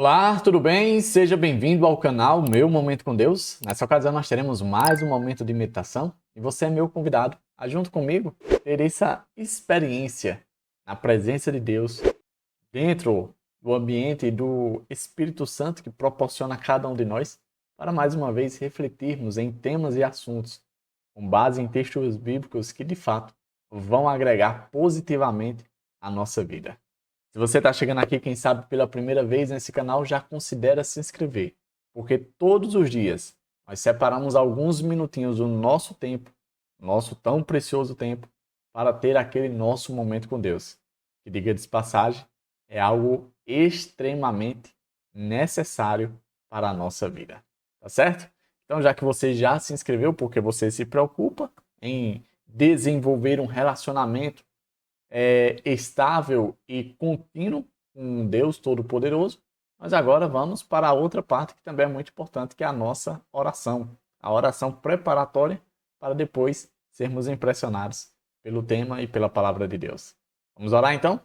Olá, tudo bem? Seja bem-vindo ao canal Meu Momento com Deus. Nessa ocasião nós teremos mais um momento de meditação e você é meu convidado a, junto comigo, ter essa experiência na presença de Deus, dentro do ambiente do Espírito Santo que proporciona a cada um de nós, para mais uma vez refletirmos em temas e assuntos com base em textos bíblicos que de fato vão agregar positivamente à nossa vida. Se você está chegando aqui, quem sabe, pela primeira vez nesse canal, já considera se inscrever, porque todos os dias nós separamos alguns minutinhos do nosso tempo, nosso tão precioso tempo, para ter aquele nosso momento com Deus. Que, diga de passagem, é algo extremamente necessário para a nossa vida. Tá certo? Então, já que você já se inscreveu, porque você se preocupa em desenvolver um relacionamento estável e contínuo com Deus Todo-Poderoso, mas agora vamos para a outra parte que também é muito importante, que é a nossa oração. A oração preparatória para depois sermos impressionados pelo tema e pela palavra de Deus. Vamos orar então?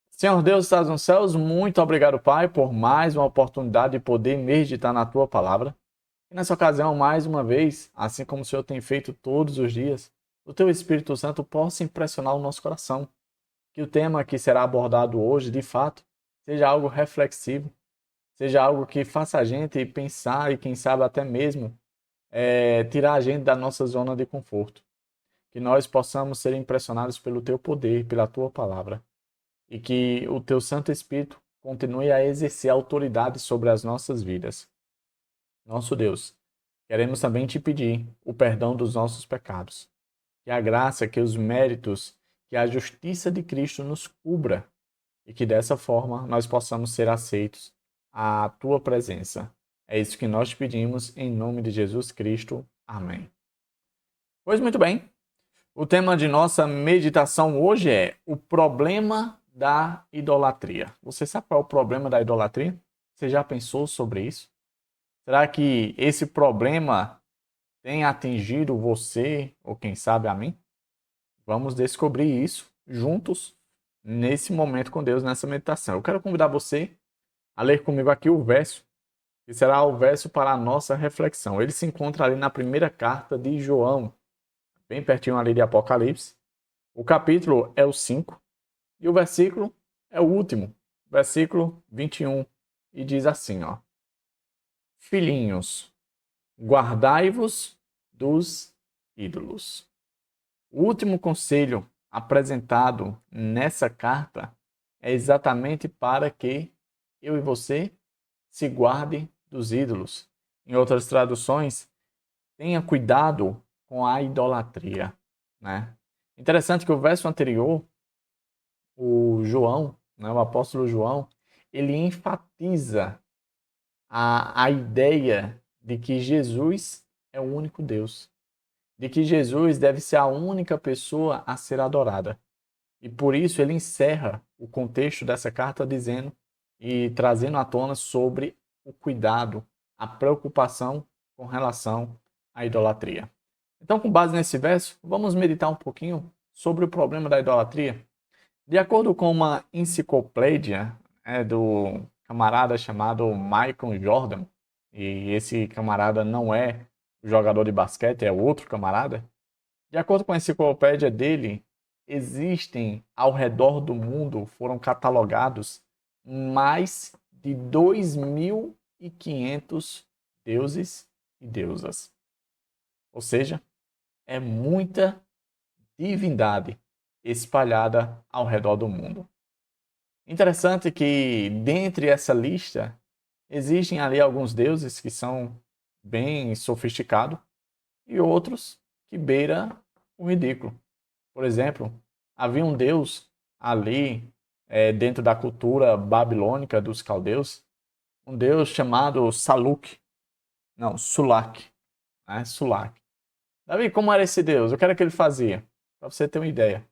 Senhor Deus, estás nos céus, muito obrigado, Pai, por mais uma oportunidade de poder meditar na Tua palavra. E nessa ocasião, mais uma vez, assim como o Senhor tem feito todos os dias, o Teu Espírito Santo possa impressionar o nosso coração. Que o tema que será abordado hoje, de fato, seja algo reflexivo, seja algo que faça a gente pensar e, quem sabe, até mesmo tirar a gente da nossa zona de conforto. Que nós possamos ser impressionados pelo Teu poder, pela Tua palavra. E que o Teu Santo Espírito continue a exercer autoridade sobre as nossas vidas. Nosso Deus, queremos também te pedir o perdão dos nossos pecados. Que a graça, que os méritos, que a justiça de Cristo nos cubra e que dessa forma nós possamos ser aceitos à tua presença. É isso que nós te pedimos em nome de Jesus Cristo. Amém. Pois muito bem, o tema de nossa meditação hoje é o problema da idolatria. Você sabe qual é o problema da idolatria? Você já pensou sobre isso? Será que esse problema tem atingido você ou quem sabe a mim? Vamos descobrir isso juntos nesse momento com Deus, nessa meditação. Eu quero convidar você a ler comigo aqui o verso, que será o verso para a nossa reflexão. Ele se encontra ali na primeira carta de João, bem pertinho ali de Apocalipse. O capítulo é o 5 e o versículo é o último, versículo 21, e diz assim, ó: Filhinhos, guardai-vos dos ídolos. O último conselho apresentado nessa carta é exatamente para que eu e você se guardem dos ídolos. Em outras traduções, tenha cuidado com a idolatria, né? Interessante que o verso anterior, o João, né, o apóstolo João, ele enfatiza a ideia de que Jesus é o único Deus, de que Jesus deve ser a única pessoa a ser adorada. E por isso ele encerra o contexto dessa carta dizendo e trazendo à tona sobre o cuidado, a preocupação com relação à idolatria. Então, com base nesse verso, vamos meditar um pouquinho sobre o problema da idolatria. De acordo com uma enciclopédia do camarada chamado Michael Jordan, e esse camarada não é o jogador de basquete, é outro camarada. De acordo com a enciclopédia dele, existem ao redor do mundo, foram catalogados mais de 2.500 deuses e deusas. Ou seja, é muita divindade espalhada ao redor do mundo. Interessante que, dentre essa lista, existem ali alguns deuses que são bem sofisticados e outros que beira o ridículo. Por exemplo, havia um deus ali, dentro da cultura babilônica dos caldeus, um deus chamado Saluk. Não, Sulak. Né? Sulak. Davi, como era esse deus? O que era que ele fazia? Para você ter uma ideia.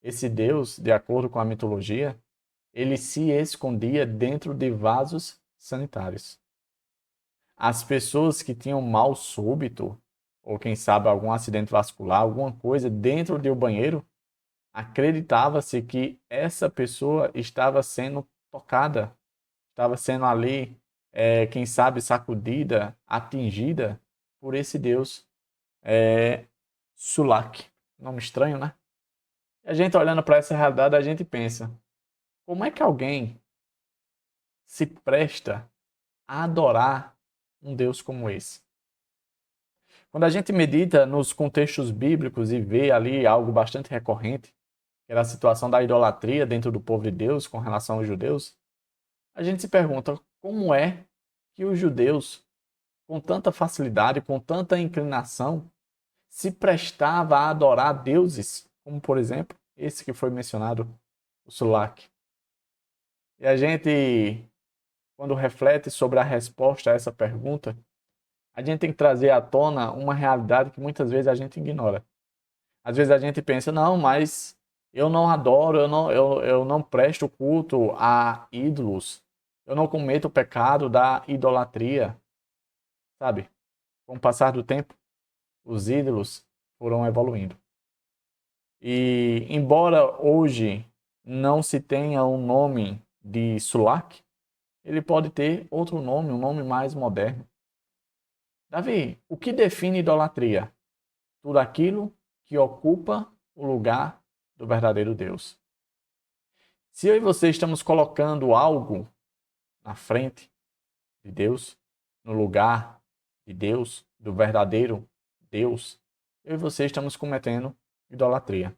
Esse deus, de acordo com a mitologia, ele se escondia dentro de vasos sanitários. As pessoas que tinham mal súbito, ou quem sabe algum acidente vascular, alguma coisa dentro do banheiro, acreditava-se que essa pessoa estava sendo tocada, estava sendo ali, quem sabe, sacudida, atingida por esse deus Sulak. Nome estranho, né? E a gente olhando para essa realidade, a gente pensa, como é que alguém se presta a adorar um Deus como esse? Quando a gente medita nos contextos bíblicos e vê ali algo bastante recorrente, que era a situação da idolatria dentro do povo de Deus com relação aos judeus, a gente se pergunta como é que os judeus, com tanta facilidade, com tanta inclinação, se prestava a adorar deuses, como por exemplo, esse que foi mencionado, o Sulak. E a gente, quando reflete sobre a resposta a essa pergunta, a gente tem que trazer à tona uma realidade que muitas vezes a gente ignora. Às vezes a gente pensa, não, mas eu não adoro, eu não presto culto a ídolos, eu não cometo o pecado da idolatria, sabe? Com o passar do tempo, os ídolos foram evoluindo. E embora hoje não se tenha um nome de Sulak, ele pode ter outro nome, um nome mais moderno. Davi, o que define idolatria? Tudo aquilo que ocupa o lugar do verdadeiro Deus. Se eu e você estamos colocando algo na frente de Deus, no lugar de Deus, do verdadeiro Deus, eu e você estamos cometendo idolatria.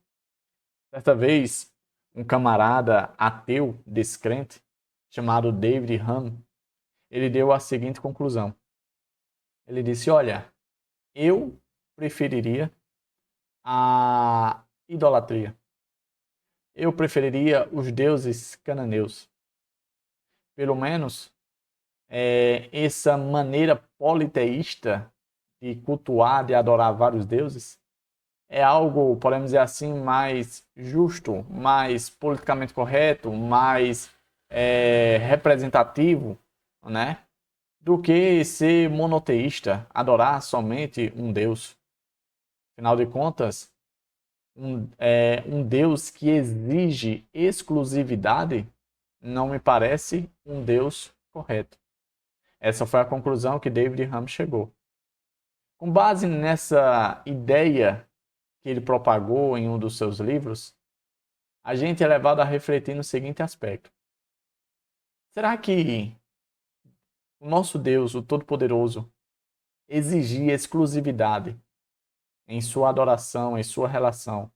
Certa vez, um camarada ateu, descrente, chamado David Hume, ele deu a seguinte conclusão. Ele disse, olha, eu preferiria a idolatria. Eu preferiria os deuses cananeus. Pelo menos, essa maneira politeísta de cultuar, de adorar vários deuses, é algo, podemos dizer assim, mais justo, mais politicamente correto, mais representativo, né? Do que ser monoteísta, adorar somente um Deus. Afinal de contas, um Deus que exige exclusividade não me parece um Deus correto. Essa foi a conclusão que David Hume chegou. Com base nessa ideia que ele propagou em um dos seus livros, a gente é levado a refletir no seguinte aspecto. Será que o nosso Deus, o Todo-Poderoso, exigia exclusividade em sua adoração, em sua relação?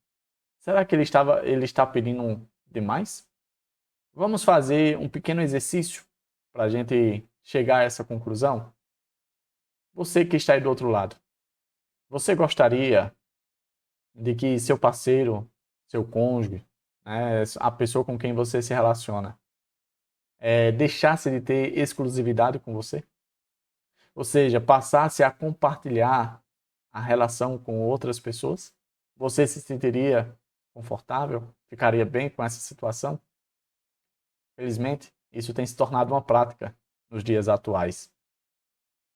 Será que ele está pedindo demais? Vamos fazer um pequeno exercício para a gente chegar a essa conclusão? Você que está aí do outro lado, você gostaria de que seu parceiro, seu cônjuge, né, a pessoa com quem você se relaciona, deixasse de ter exclusividade com você? Ou seja, passasse a compartilhar a relação com outras pessoas? Você se sentiria confortável? Ficaria bem com essa situação? Felizmente, isso tem se tornado uma prática nos dias atuais.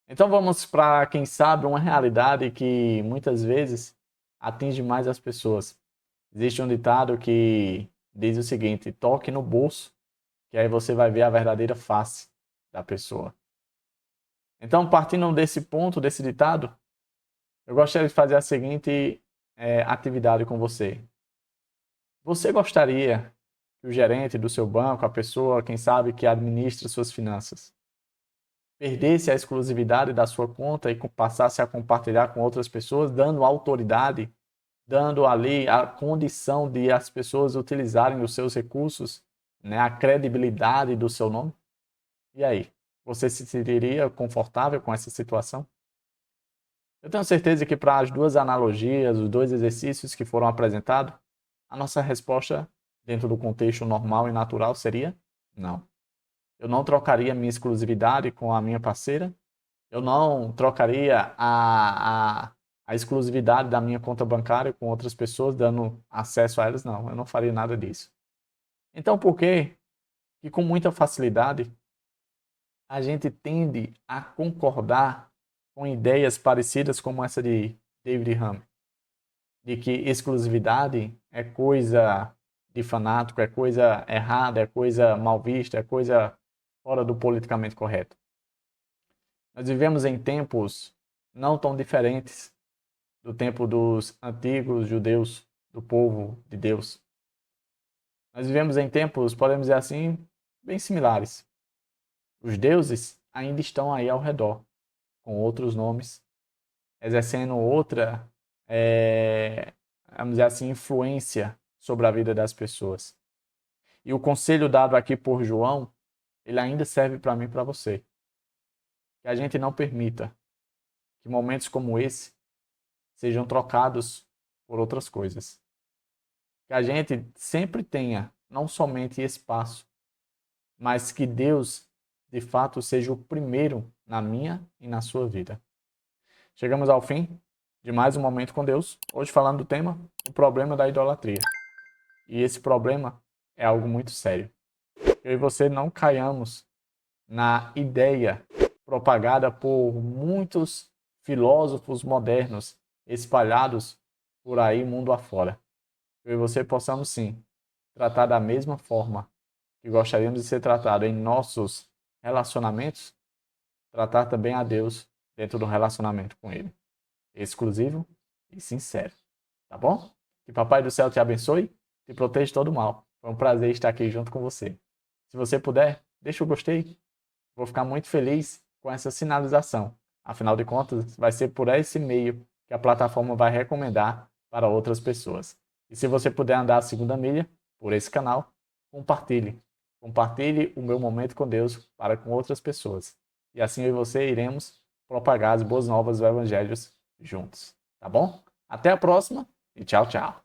Então vamos para, quem sabe, uma realidade que muitas vezes atinge mais as pessoas. Existe um ditado que diz o seguinte: toque no bolso, que aí você vai ver a verdadeira face da pessoa. Então, partindo desse ponto, desse ditado, eu gostaria de fazer a seguinte atividade com você. Você gostaria que o gerente do seu banco, a pessoa, quem sabe, que administra suas finanças, perdesse a exclusividade da sua conta e passasse a compartilhar com outras pessoas, dando autoridade, dando ali a condição de as pessoas utilizarem os seus recursos, né, a credibilidade do seu nome? E aí, você se sentiria confortável com essa situação? Eu tenho certeza que para as duas analogias, os dois exercícios que foram apresentados, a nossa resposta dentro do contexto normal e natural seria não. Eu não trocaria minha exclusividade com a minha parceira. Eu não trocaria a exclusividade da minha conta bancária com outras pessoas, dando acesso a elas. Não, eu não faria nada disso. Então, por que com muita facilidade a gente tende a concordar com ideias parecidas como essa de David Hume? De que exclusividade é coisa de fanático, é coisa errada, é coisa mal vista, é coisa fora do politicamente correto. Nós vivemos em tempos não tão diferentes do tempo dos antigos judeus, do povo de Deus. Nós vivemos em tempos, podemos dizer assim, bem similares. Os deuses ainda estão aí ao redor, com outros nomes, exercendo outra, vamos dizer assim, influência sobre a vida das pessoas. E o conselho dado aqui por João, ele ainda serve para mim e para você. Que a gente não permita que momentos como esse sejam trocados por outras coisas. Que a gente sempre tenha não somente espaço, mas que Deus, de fato, seja o primeiro na minha e na sua vida. Chegamos ao fim de mais um Momento com Deus. Hoje falando do tema, o problema da idolatria. E esse problema é algo muito sério. Eu e você não caiamos na ideia propagada por muitos filósofos modernos espalhados por aí mundo afora. Eu e você possamos sim tratar da mesma forma que gostaríamos de ser tratado em nossos relacionamentos, tratar também a Deus dentro do relacionamento com Ele. Exclusivo e sincero. Tá bom? Que Papai do Céu te abençoe, te proteja de todo mal. Foi um prazer estar aqui junto com você. Se você puder, deixa o gostei. Vou ficar muito feliz com essa sinalização. Afinal de contas, vai ser por esse meio que a plataforma vai recomendar para outras pessoas. E se você puder andar a segunda milha por esse canal, compartilhe. Compartilhe o meu momento com Deus para com outras pessoas. E assim eu e você iremos propagar as boas novas do Evangelho juntos. Tá bom? Até a próxima e tchau, tchau.